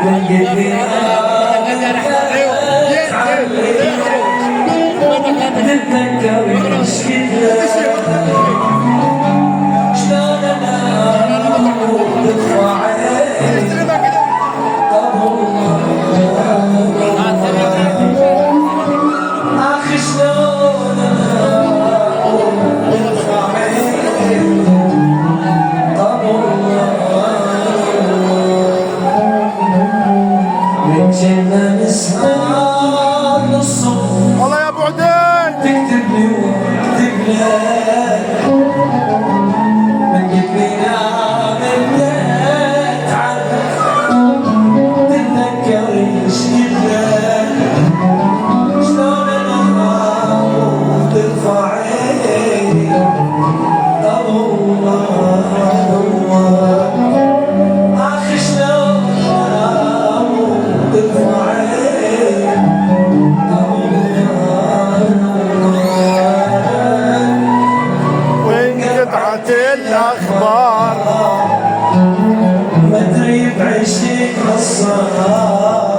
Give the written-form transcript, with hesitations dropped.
من قلبي تتذكر ايش شلون انا تطفى عيني اخي شلون انا تطفى عيني من جنة نسمع الصوت والله يا ابو عدي تكتب لي واكتب لك من قلبي نعمل لك عنك تتذكر ايش قلت شلون انا ترفع عيني الله اخي شلون انا ترفع عيني وانقطعت الاخبار ما ادري بعيشك الصار